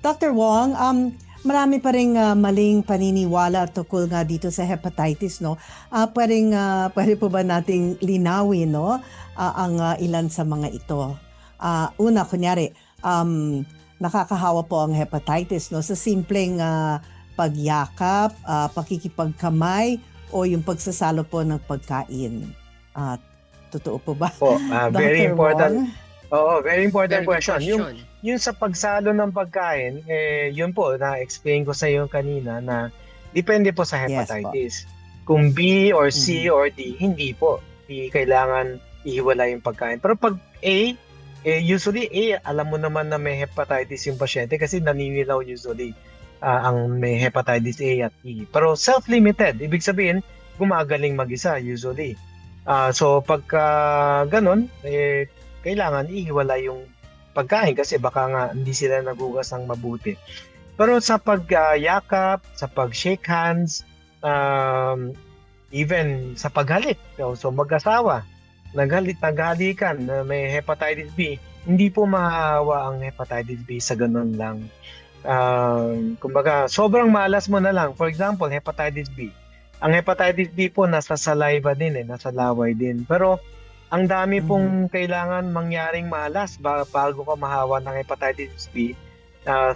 Dr. Wong, marami pa ring maling paniniwala tungkol nga dito sa hepatitis, no? Pwede po ba nating linawin, no? Ang ilan sa mga ito. Una, kunyari, nakakahawa po ang hepatitis, no? Sa simpleng pagyakap, pakikipagkamay, o yung pagsasalo po ng pagkain. Totoo po ba? Very Dr. important. Wong? Oo, very important Very good question. question. Yung sa pagsalo ng pagkain, yun po, na-explain ko sa iyo kanina na depende po sa Yes po. hepatitis. Kung B or C Mhm. or D, hindi po. Di kailangan ihiwalay yung pagkain. Pero pag A, usually A, alam mo naman na may hepatitis yung pasyente kasi naninilaw usually ang may hepatitis A at E. Pero self-limited, ibig sabihin, gumagaling mag-isa usually. So pagka ganun, kailangan ihiwalay yung pagkain kasi baka nga hindi sila nagugas ng mabuti. Pero sa pagyakap, sa pag-shake hands, even sa paghalik, so mag-asawa, naghalikan na may hepatitis B, hindi po mahahawa ang hepatitis B sa ganun lang. Kumbaga, sobrang malas mo na lang. For example, hepatitis B. Ang hepatitis B po nasa saliva din, nasa laway din. Pero ang dami pong kailangan mangyaring malas bago ka mahawa ng hepatitis B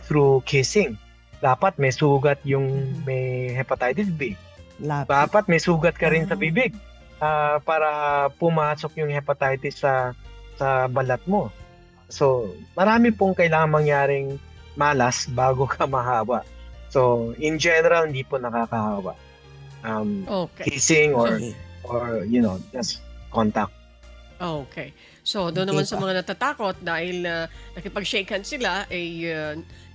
through kissing. Dapat may sugat yung may hepatitis B. Dapat may sugat ka rin sa bibig para pumasok yung hepatitis sa balat mo. So, marami pong kailangan mangyaring malas bago ka mahawa. So, in general, hindi po nakakahawa. Okay. Kissing or just contact. Okay. So, doon naman sa mga natatakot dahil nakipag-shake hands sila,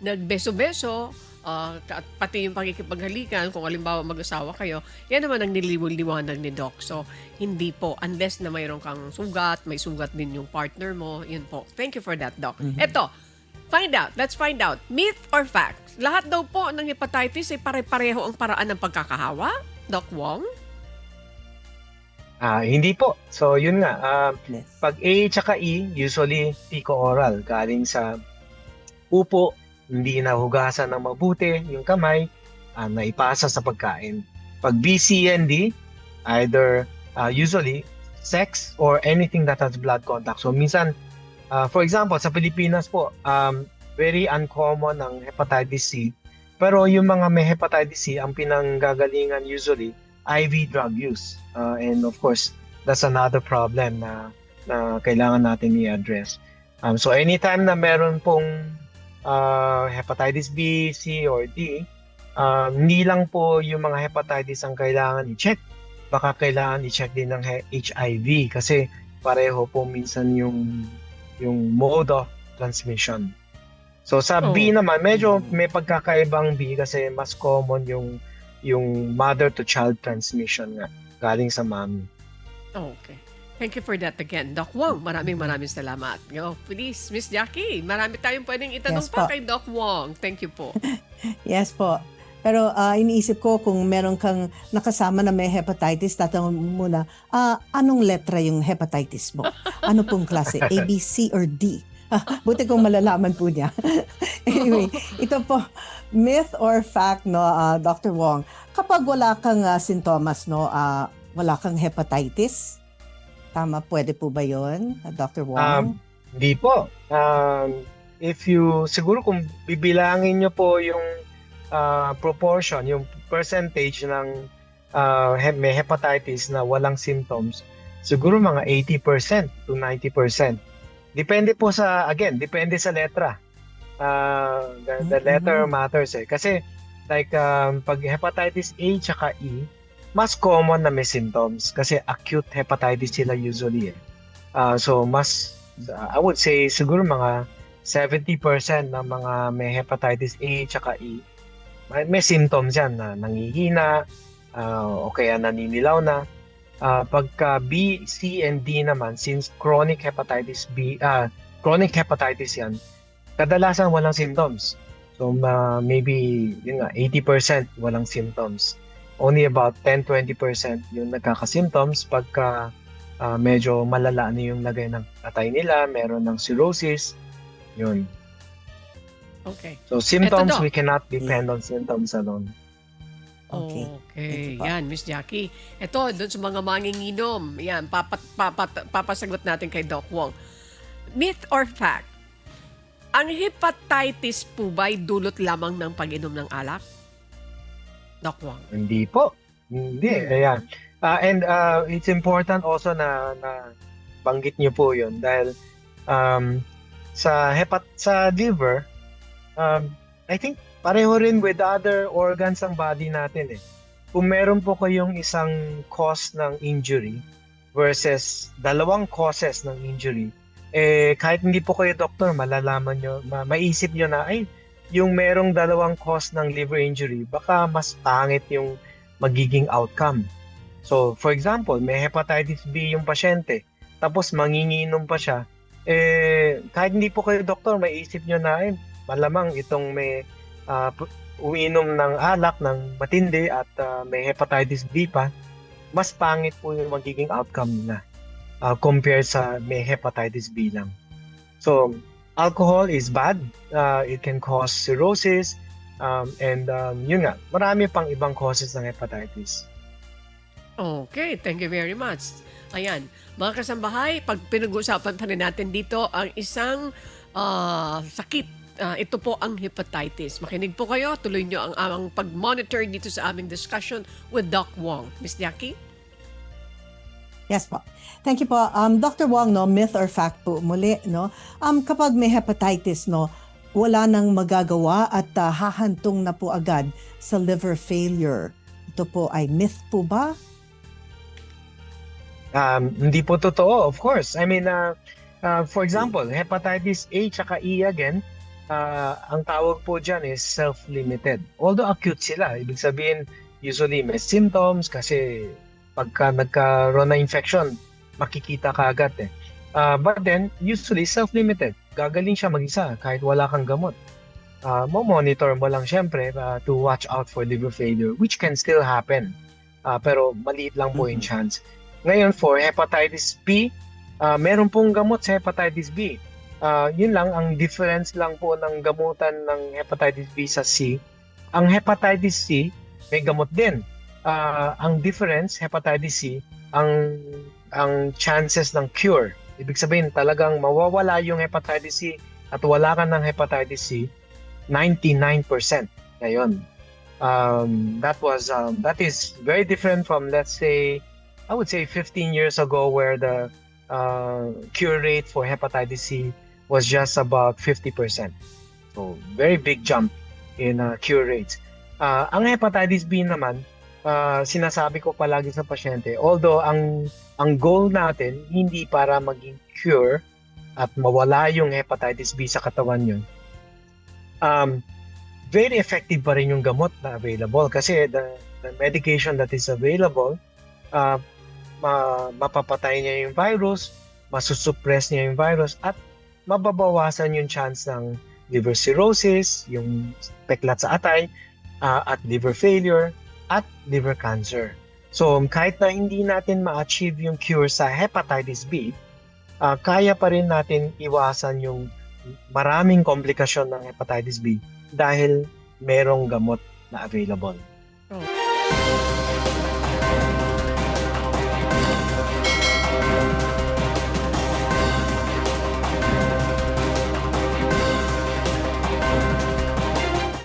nagbeso-beso, at pati yung pakikipaghalikan, kung halimbawa mag-asawa kayo, yan naman ang niliwanag ni Doc. So, hindi po, unless na mayroon kang sugat, may sugat din yung partner mo, yun po. Thank you for that, Doc. Eto, let's find out. Myth or fact? Lahat daw po ng hepatitis ay pare-pareho ang paraan ng pagkakahawa? Doc Wong? Hindi po. So, yun nga. Yes. Pag A tsaka E, usually pico-oral. Galing sa upo, hindi nahugasan ng mabuti yung kamay, naipasa sa pagkain. Pag B, C, and D, either usually sex or anything that has blood contact. So, minsan, for example, sa Pilipinas po, very uncommon ang hepatitis C. Pero yung mga may hepatitis C, ang pinanggagalingan usually, IV drug use. And of course, that's another problem na kailangan natin i-address. So anytime na meron pong hepatitis B, C, or D, hindi lang po yung mga hepatitis ang kailangan i-check. Baka kailangan i-check din ng HIV kasi pareho po minsan yung mode of transmission. So sa B naman, medyo may pagkakaibang B kasi mas common yung mother to child transmission nga galing sa mommy. Okay. Thank you for that again. Doc Wong, maraming salamat. Please, Miss Jackie, marami tayong pwedeng itanong Yes pa po. kay Doc Wong. Thank you po. Yes po. Pero iniisip ko kung meron kang nakasama na may hepatitis, tatanong muna, anong letra yung hepatitis mo? Ano pong klase? A, B, C, or D? Buti kung malalaman po niya. Anyway, ito po, myth or fact, no, Dr. Wong, kapag wala kang sintomas, no, wala kang hepatitis, tama, pwede po ba yun, Dr. Wong? Hindi po. Siguro kung bibilangin nyo po yung proportion, yung percentage ng may hepatitis na walang symptoms, siguro mga 80% to 90%. Depende po depende sa letra. The letter matters Kasi like pag hepatitis A tsaka E, mas common na may symptoms kasi acute hepatitis sila usually So I would say siguro mga 70% ng mga may hepatitis A tsaka E, may symptoms yan na nangihina, o kaya naninilaw na. Pagka B, C, and D naman, since chronic hepatitis yan, kadalasan walang symptoms. So maybe 80% walang symptoms. Only about 10-20% yung nagkaka-symptoms pagka medyo malala na yung lagay ng atay nila, meron ng cirrhosis, yun. Okay. So symptoms, Doc. we cannot depend on symptoms alone. Okay. Thank you po. Yan, Miss Jackie. Ito, doon sa mga manginginom. Yan, papasagot natin kay Doc Wong. Myth or fact? Ang hepatitis po ba'y dulot lamang ng pag-inom ng alak? Doc Wong. Hindi po. Hindi. Ayan. And it's important also na banggit niyo po yun dahil sa liver, I think pareho rin with other organs ng body natin eh. Kung meron po kayong isang cause ng injury versus dalawang causes ng injury, kahit hindi po kayo doktor, malalaman nyo, maisip nyo na, ay, yung merong dalawang cause ng liver injury, baka mas pangit yung magiging outcome. So, for example, may hepatitis B yung pasyente, tapos manginginom pa siya, kahit hindi po kayo doktor, maisip nyo na, ay, malamang itong may uminom ng alak ng matindi at may hepatitis B pa, mas pangit po yung magiging outcome na compared sa may hepatitis B lang. So, alcohol is bad. It can cause cirrhosis and yun nga, marami pang ibang causes ng hepatitis. Okay, thank you very much. Ayan, mga kasambahay, pag pinag-uusapan pa rin natin dito ang isang sakit. Ito po ang hepatitis. Makinig po kayo, tuloy nyo ang pag-monitor dito sa aming discussion with Doc Wong. Miss Jackie? Yes po. Thank you po. Dr. Wong, no, myth or fact po muli, no? Kapag may hepatitis, no, wala nang magagawa at hahantong na po agad sa liver failure. Ito po ay myth po ba? Hindi po totoo, of course. I mean, for example, hepatitis A tsaka E again, ang tawag po dyan is self-limited. Although acute sila, ibig sabihin, usually may symptoms kasi pagka nagkaroon na infection, makikita ka agad eh. But then, usually self-limited. Gagaling siya mag-isa kahit wala kang gamot. Monitor mo lang syempre to watch out for liver failure, which can still happen. Pero maliit lang po yung chance. Ngayon, for hepatitis B, meron pong gamot sa hepatitis B. Yun lang, ang difference lang po ng gamutan ng hepatitis B sa C. Ang hepatitis C, may gamot din. Ang difference, hepatitis C, ang chances ng cure. Ibig sabihin, talagang mawawala yung hepatitis C at wala ka ng hepatitis C, 99%. Ngayon, that is very different from, let's say, I would say 15 years ago where the cure rate for hepatitis C was just about 50%. So, very big jump in cure rates. Ang hepatitis B naman, sinasabi ko palagi sa pasyente, although ang goal natin hindi para maging cure at mawala yung hepatitis B sa katawan yun, very effective pa rin yung gamot na available kasi the medication that is available, mapapatay niya yung virus, masusuppress niya yung virus at mababawasan yung chance ng liver cirrhosis, yung peklat sa atay, at liver failure, at liver cancer. So kahit na hindi natin ma-achieve yung cure sa hepatitis B, kaya pa rin natin iwasan yung maraming komplikasyon ng hepatitis B dahil merong gamot na available. Oh.